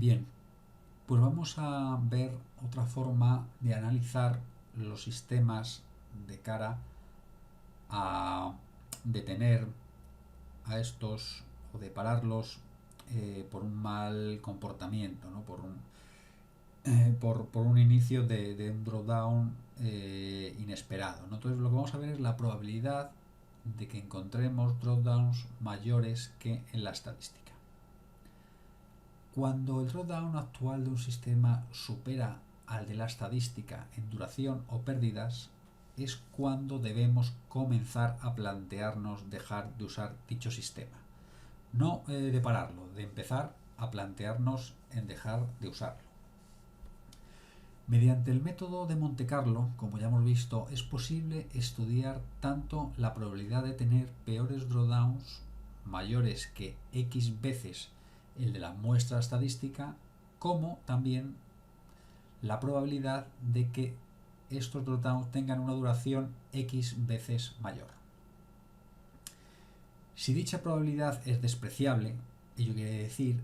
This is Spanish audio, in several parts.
Bien, pues vamos a ver otra forma de analizar los sistemas de cara a detener a estos o de pararlos por un mal comportamiento, ¿no? Por un inicio de un drawdown inesperado, ¿no? Entonces lo que vamos a ver es la probabilidad de que encontremos drawdowns mayores que en la estadística. Cuando el drawdown actual de un sistema supera al de la estadística en duración o pérdidas, es cuando debemos comenzar a plantearnos dejar de usar dicho sistema. No de pararlo, de empezar a plantearnos en dejar de usarlo. Mediante el método de Monte Carlo, como ya hemos visto, es posible estudiar tanto la probabilidad de tener peores drawdowns mayores que X veces el de la muestra estadística, como también la probabilidad de que estos drawdowns tengan una duración X veces mayor. Si dicha probabilidad es despreciable, ello quiere decir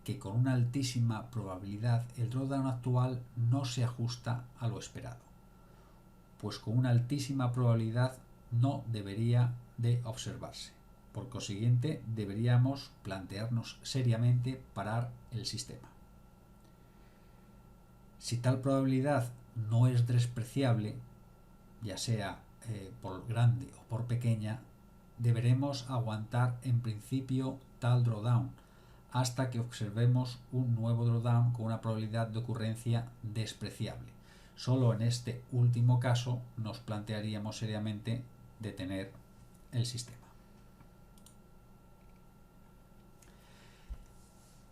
que con una altísima probabilidad el drawdown actual no se ajusta a lo esperado, pues con una altísima probabilidad no debería de observarse. Por consiguiente, deberíamos plantearnos seriamente parar el sistema. Si tal probabilidad no es despreciable, ya sea por grande o por pequeña, deberemos aguantar en principio tal drawdown hasta que observemos un nuevo drawdown con una probabilidad de ocurrencia despreciable. Solo en este último caso nos plantearíamos seriamente detener el sistema.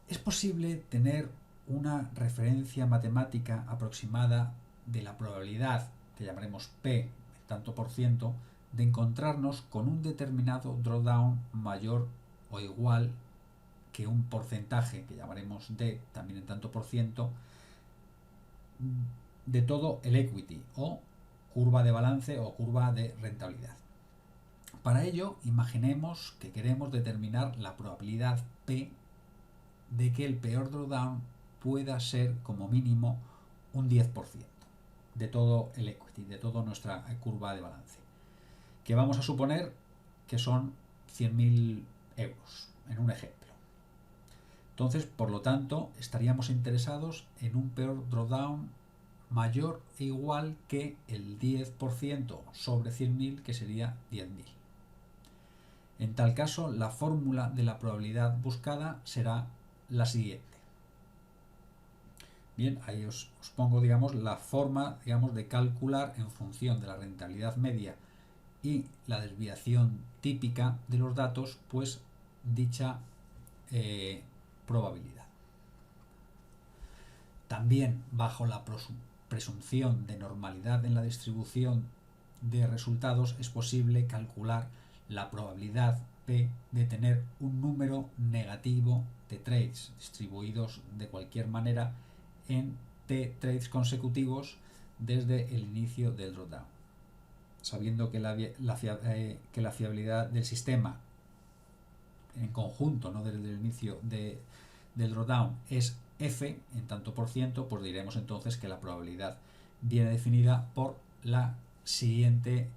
Es posible tener una referencia matemática aproximada de la probabilidad, que llamaremos P, tanto por ciento, de encontrarnos con un determinado drawdown mayor o igual que un porcentaje, que llamaremos D, también en tanto por ciento, de todo el equity, o curva de balance o curva de rentabilidad. Para ello, imaginemos que queremos determinar la probabilidad P de que el peor drawdown pueda ser como mínimo un 10% de todo el equity, de toda nuestra curva de balance, que vamos a suponer que son 100.000 euros, en un ejemplo. Entonces, por lo tanto, estaríamos interesados en un peor drawdown mayor e igual que el 10% sobre 100.000, que sería 10.000. En tal caso, la fórmula de la probabilidad buscada será la siguiente. Bien, ahí os pongo, la forma, de calcular en función de la rentabilidad media y la desviación típica de los datos, pues dicha probabilidad. También, bajo la presunción de normalidad en la distribución de resultados, es posible calcular la probabilidad P de tener un número negativo de trades distribuidos de cualquier manera en T trades consecutivos desde el inicio del drawdown, sabiendo que la fiabilidad del sistema en conjunto, no desde el inicio del drawdown, es F en tanto por ciento, pues diremos entonces que la probabilidad viene definida por la siguiente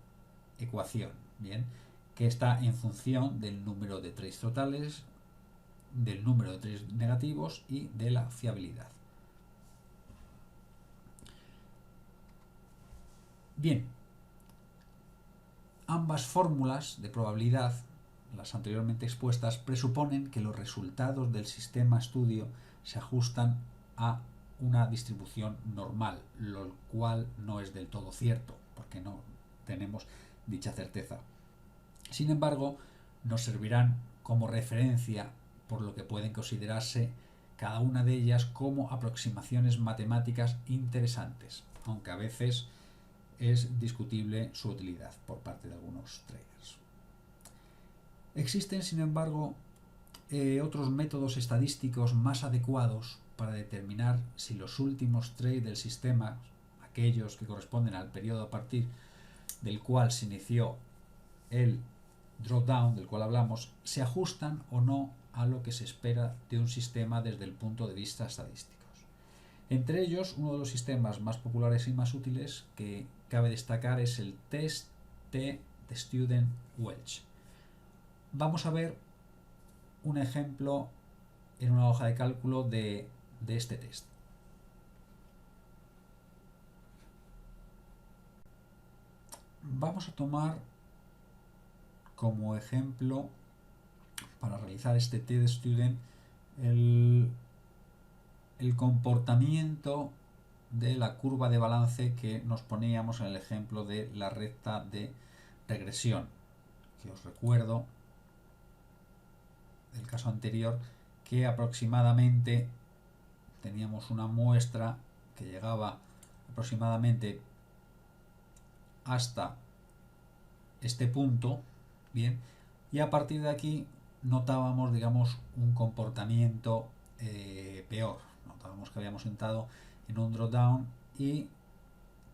ecuación, bien, que está en función del número de trades totales, del número de trades negativos y de la fiabilidad. Bien, ambas fórmulas de probabilidad, las anteriormente expuestas, presuponen que los resultados del sistema estudio se ajustan a una distribución normal, lo cual no es del todo cierto, porque no tenemos dicha certeza. Sin embargo, nos servirán como referencia, por lo que pueden considerarse cada una de ellas como aproximaciones matemáticas interesantes, aunque a veces es discutible su utilidad por parte de algunos traders. Existen, sin embargo, otros métodos estadísticos más adecuados para determinar si los últimos trades del sistema, aquellos que corresponden al periodo a partir del cual se inició el drawdown del cual hablamos, se ajustan o no a lo que se espera de un sistema desde el punto de vista estadístico. Entre ellos, uno de los sistemas más populares y más útiles que cabe destacar es el test T de Student-Welch. Vamos a ver un ejemplo en una hoja de cálculo de este test. Vamos a tomar como ejemplo para realizar este T de Student el comportamiento de la curva de balance que nos poníamos en el ejemplo de la recta de regresión, que os recuerdo del caso anterior que aproximadamente teníamos una muestra que llegaba aproximadamente hasta este punto, bien, y a partir de aquí notábamos, digamos, un comportamiento peor. Notábamos que habíamos entrado en un drawdown y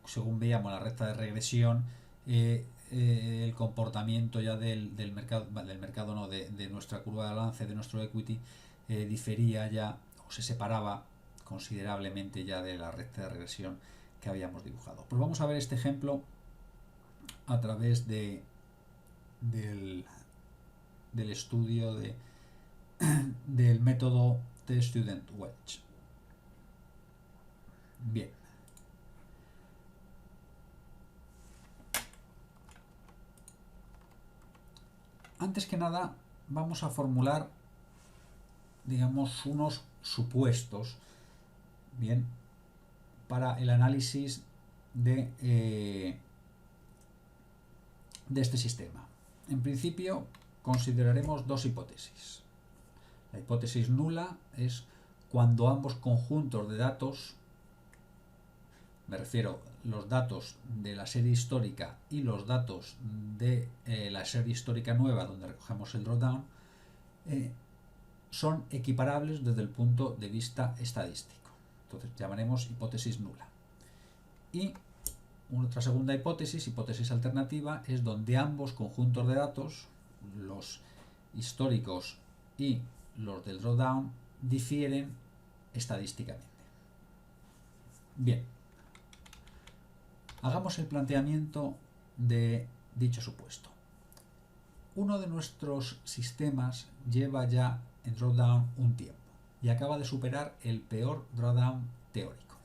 según veíamos la recta de regresión, el comportamiento ya del mercado no, de nuestra curva de balance, de nuestro equity, difería ya o se separaba considerablemente ya de la recta de regresión que habíamos dibujado. Pues vamos a ver este ejemplo a través del estudio del método de Student-Welch. Bien. Antes que nada, vamos a formular, digamos, unos supuestos, bien, para el análisis de este sistema. En principio, consideraremos dos hipótesis. La hipótesis nula es cuando ambos conjuntos de datos, me refiero los datos de la serie histórica y los datos de la serie histórica nueva donde recogemos el drawdown, son equiparables desde el punto de vista estadístico. Entonces llamaremos hipótesis nula. Y otra segunda hipótesis alternativa, es donde ambos conjuntos de datos, los históricos y los del drawdown, difieren estadísticamente. Bien, hagamos el planteamiento de dicho supuesto. Uno de nuestros sistemas lleva ya en drawdown un tiempo y acaba de superar el peor drawdown teórico.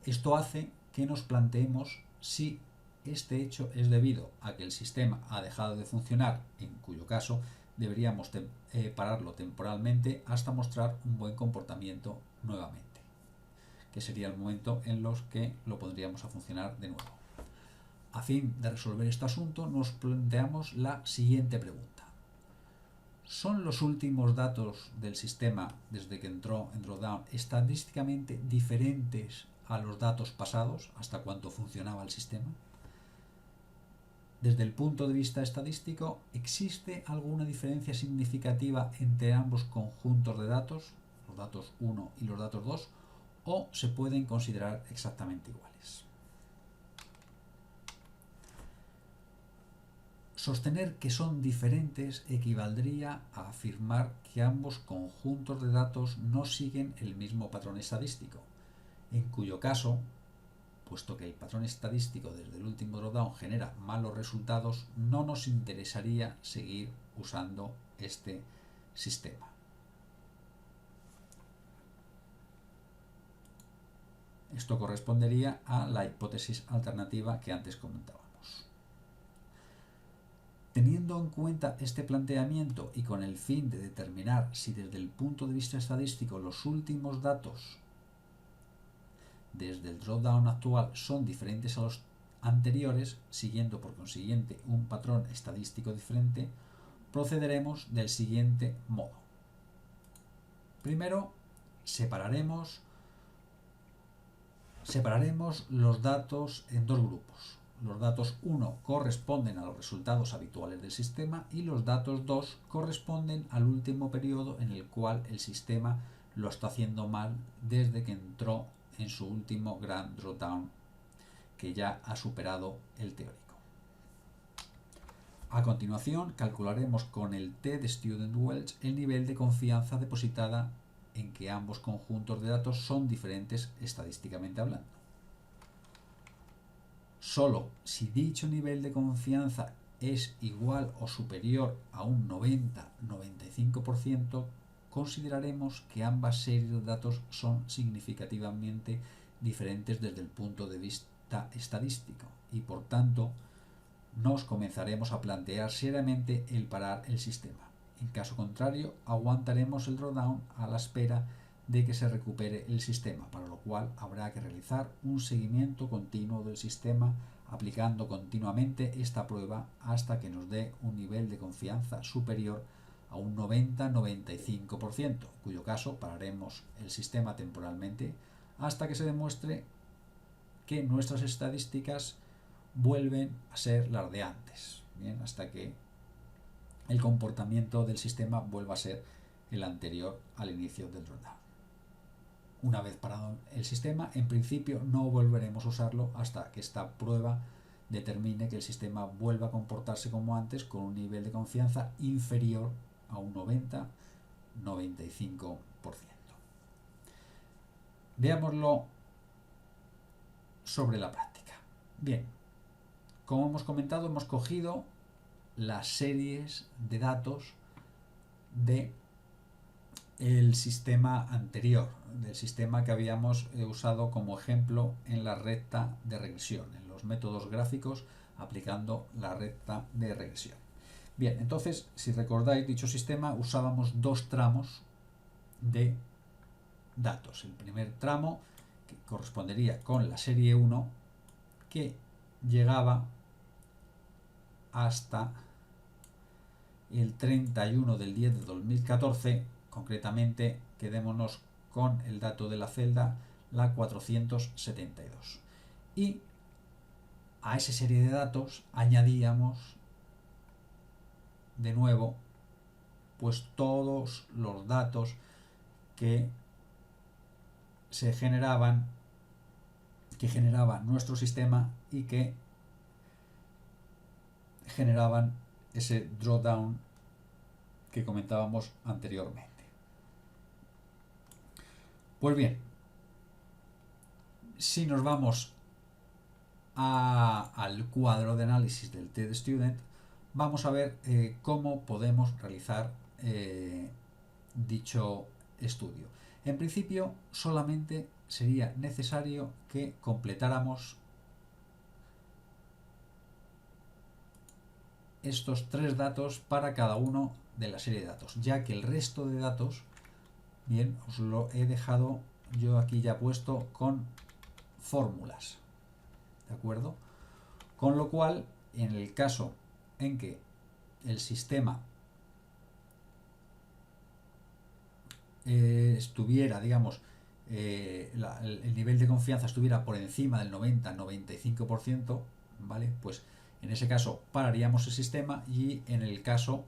Esto hace que nos planteemos si este hecho es debido a que el sistema ha dejado de funcionar, en cuyo caso deberíamos pararlo temporalmente hasta mostrar un buen comportamiento nuevamente, que sería el momento en los que lo pondríamos a funcionar de nuevo. A fin de resolver este asunto, nos planteamos la siguiente pregunta. ¿Son los últimos datos del sistema desde que entró en drawdown estadísticamente diferentes a los datos pasados, hasta cuánto funcionaba el sistema? Desde el punto de vista estadístico, ¿existe alguna diferencia significativa entre ambos conjuntos de datos, los datos 1 y los datos 2, o se pueden considerar exactamente iguales? Sostener que son diferentes equivaldría a afirmar que ambos conjuntos de datos no siguen el mismo patrón estadístico, en cuyo caso, puesto que el patrón estadístico desde el último drawdown genera malos resultados, no nos interesaría seguir usando este sistema. Esto correspondería a la hipótesis alternativa que antes comentábamos. Teniendo en cuenta este planteamiento y con el fin de determinar si desde el punto de vista estadístico los últimos datos desde el drawdown actual son diferentes a los anteriores, siguiendo por consiguiente un patrón estadístico diferente, procederemos del siguiente modo. Primero, separaremos los datos en dos grupos. Los datos 1 corresponden a los resultados habituales del sistema y los datos 2 corresponden al último periodo en el cual el sistema lo está haciendo mal desde que entró en su último gran drawdown, que ya ha superado el teórico. A continuación, calcularemos con el t de student Welch el nivel de confianza depositada en que ambos conjuntos de datos son diferentes estadísticamente hablando. Solo si dicho nivel de confianza es igual o superior a un 90-95%, consideraremos que ambas series de datos son significativamente diferentes desde el punto de vista estadístico y por tanto nos comenzaremos a plantear seriamente el parar el sistema. En caso contrario, aguantaremos el drawdown a la espera de que se recupere el sistema, para lo cual habrá que realizar un seguimiento continuo del sistema aplicando continuamente esta prueba hasta que nos dé un nivel de confianza superior a un 90-95%, en cuyo caso pararemos el sistema temporalmente hasta que se demuestre que nuestras estadísticas vuelven a ser las de antes, ¿bien? Hasta que el comportamiento del sistema vuelva a ser el anterior al inicio del drawdown. Una vez parado el sistema, en principio no volveremos a usarlo hasta que esta prueba determine que el sistema vuelva a comportarse como antes con un nivel de confianza inferior a un 90-95%. Veámoslo sobre la práctica. Bien, como hemos comentado, hemos cogido las series de datos de el sistema anterior, del sistema que habíamos usado como ejemplo en la recta de regresión, en los métodos gráficos aplicando la recta de regresión. Bien, entonces, si recordáis, dicho sistema usábamos dos tramos de datos. El primer tramo, que correspondería con la serie 1, que llegaba hasta el 31 del 10 de 2014, concretamente quedémonos con el dato de la celda, la 472. Y a esa serie de datos añadíamos de nuevo pues todos los datos que se generaban, que generaba nuestro sistema y que generaban ese drawdown que comentábamos anteriormente. Pues bien, si nos vamos al cuadro de análisis del TestStudent, vamos a ver cómo podemos realizar dicho estudio. En principio, solamente sería necesario que completáramos estos tres datos para cada uno de la serie de datos, ya que el resto de datos, bien, os lo he dejado yo aquí ya puesto con fórmulas, ¿de acuerdo? Con lo cual, en el caso en que el sistema estuviera, digamos, el nivel de confianza estuviera por encima del 90-95%, ¿vale? Pues en ese caso pararíamos el sistema, y en el caso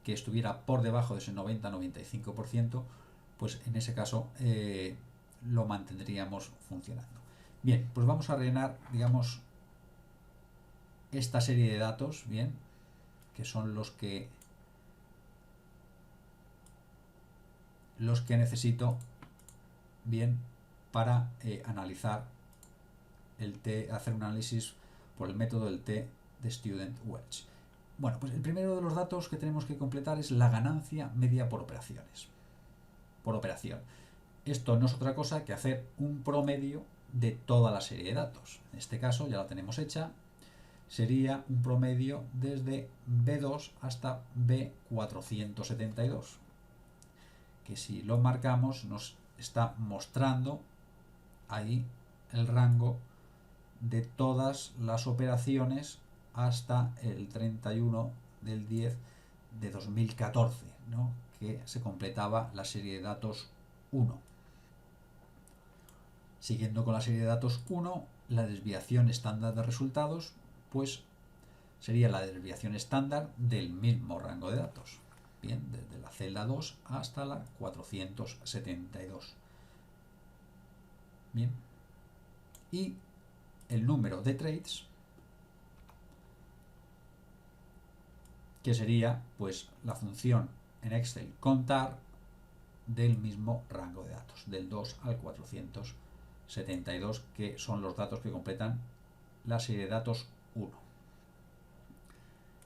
que estuviera por debajo de ese 90-95%, pues en ese caso lo mantendríamos funcionando. Bien, pues vamos a rellenar, digamos, esta serie de datos, bien, que son los que necesito, bien, para analizar hacer un análisis por el método del T de Student Welch. Bueno, pues el primero de los datos que tenemos que completar es la ganancia media por operaciones. Por operación. Esto no es otra cosa que hacer un promedio de toda la serie de datos. En este caso ya la tenemos hecha. Sería un promedio desde B2 hasta B472. Que si lo marcamos nos está mostrando ahí el rango de todas las operaciones hasta el 31 del 10 de 2014, ¿no? Que se completaba la serie de datos 1. Siguiendo con la serie de datos 1, la desviación estándar de resultados, pues sería la desviación estándar del mismo rango de datos. Bien, desde la celda 2 hasta la 472. Bien. Y el número de trades que sería pues la función en Excel contar del mismo rango de datos, del 2 al 472, que son los datos que completan la serie de datos 1.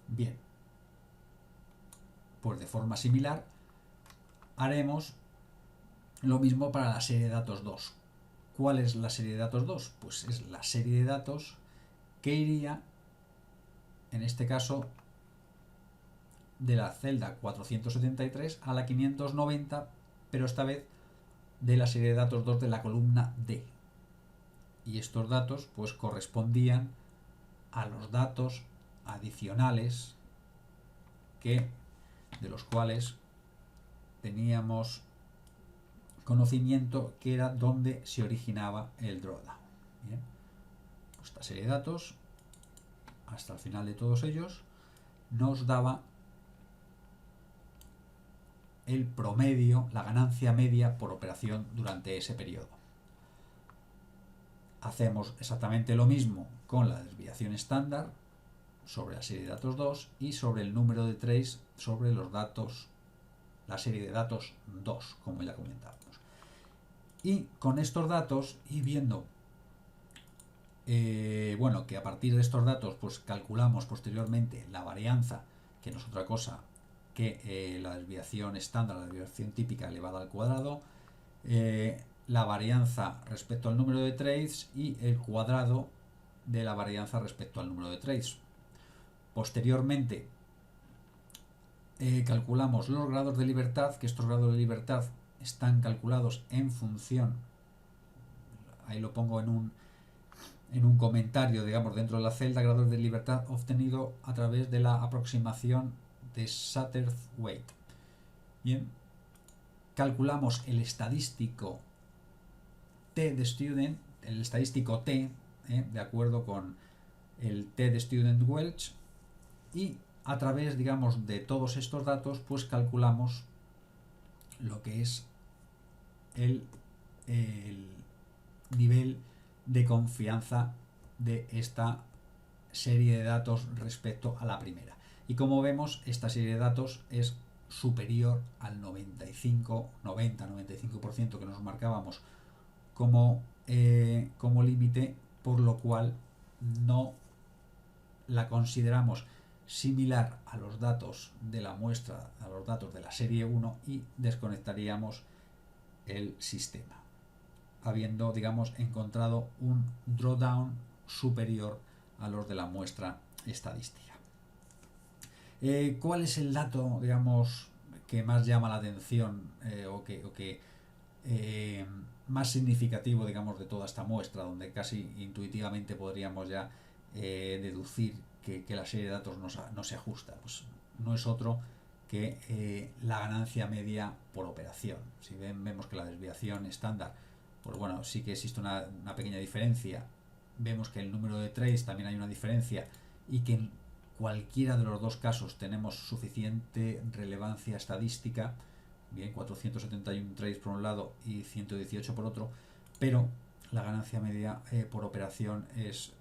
Bien, pues de forma similar haremos lo mismo para la serie de datos 2. ¿Cuál es la serie de datos 2? Pues es la serie de datos que iría, en este caso, de la celda 473 a la 590, pero esta vez de la serie de datos 2 de la columna D. Y estos datos pues correspondían a los datos adicionales de los cuales teníamos conocimiento, que era donde se originaba el drawdown. Bien, esta serie de datos hasta el final de todos ellos nos daba el promedio, la ganancia media por operación durante ese periodo. Hacemos exactamente lo mismo con la desviación estándar sobre la serie de datos 2 y sobre el número de trades sobre los datos, la serie de datos 2, como ya comentábamos. Y con estos datos, y viendo bueno, que a partir de estos datos pues calculamos posteriormente la varianza, que no es otra cosa que la desviación estándar, la desviación típica elevada al cuadrado, la varianza respecto al número de trades y el cuadrado de la varianza respecto al número de trades. Posteriormente calculamos los grados de libertad, que estos grados de libertad están calculados en función, ahí lo pongo en un comentario, digamos, dentro de la celda, grados de libertad obtenido a través de la aproximación de Satterthwaite. Bien, calculamos el estadístico T de student, el estadístico T, de acuerdo con el T de student Welch, y a través, digamos, de todos estos datos, pues calculamos lo que es el nivel de confianza de esta serie de datos respecto a la primera. Y como vemos, esta serie de datos es superior al 90-95% que nos marcábamos como límite, por lo cual no la consideramos similar a los datos de la muestra, a los datos de la serie 1, y desconectaríamos el sistema, habiendo, digamos, encontrado un drawdown superior a los de la muestra estadística. ¿Cuál es el dato, digamos, que más llama la atención o que más significativo, digamos, de toda esta muestra, donde casi intuitivamente podríamos ya deducir que la serie de datos no se ajusta? Pues no es otro que la ganancia media por operación. Si vemos que la desviación estándar, pues bueno, sí que existe una pequeña diferencia. Vemos que el número de trades también hay una diferencia, y que en cualquiera de los dos casos tenemos suficiente relevancia estadística. Bien, 471 trades por un lado y 118 por otro, pero la ganancia media por operación es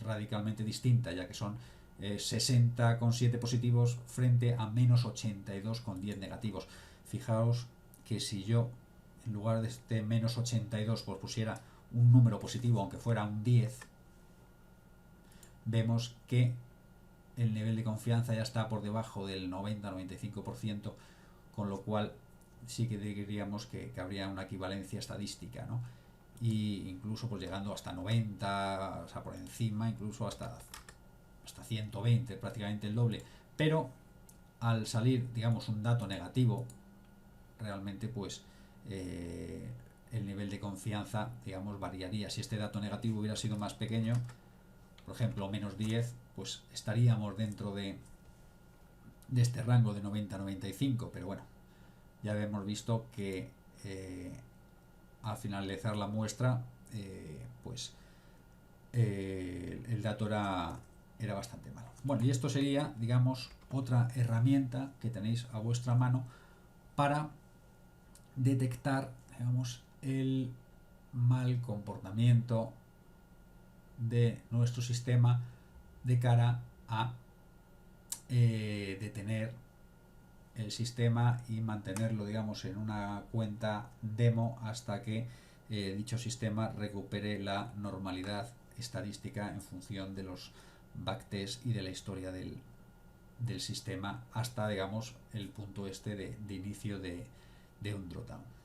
radicalmente distinta, ya que son 60,7 positivos frente a menos 82,10 negativos. Fijaos que si yo, en lugar de este menos 82, pues pusiera un número positivo, aunque fuera un 10, vemos que el nivel de confianza ya está por debajo del 90-95%, con lo cual sí que diríamos que habría una equivalencia estadística, ¿no? Y incluso pues llegando hasta 90, o sea, por encima, incluso hasta 120, prácticamente el doble. Pero al salir, digamos, un dato negativo, realmente pues el nivel de confianza, digamos, variaría. Si este dato negativo hubiera sido más pequeño, por ejemplo, menos 10, pues estaríamos dentro de este rango de 90-95, pero bueno, ya hemos visto que al finalizar la muestra, pues el dato era bastante malo. Bueno, y esto sería, digamos, otra herramienta que tenéis a vuestra mano para detectar, digamos, el mal comportamiento de nuestro sistema de cara a detener el sistema y mantenerlo, digamos, en una cuenta demo hasta que dicho sistema recupere la normalidad estadística en función de los backtests y de la historia del sistema hasta, digamos, el punto este de inicio de un drawdown.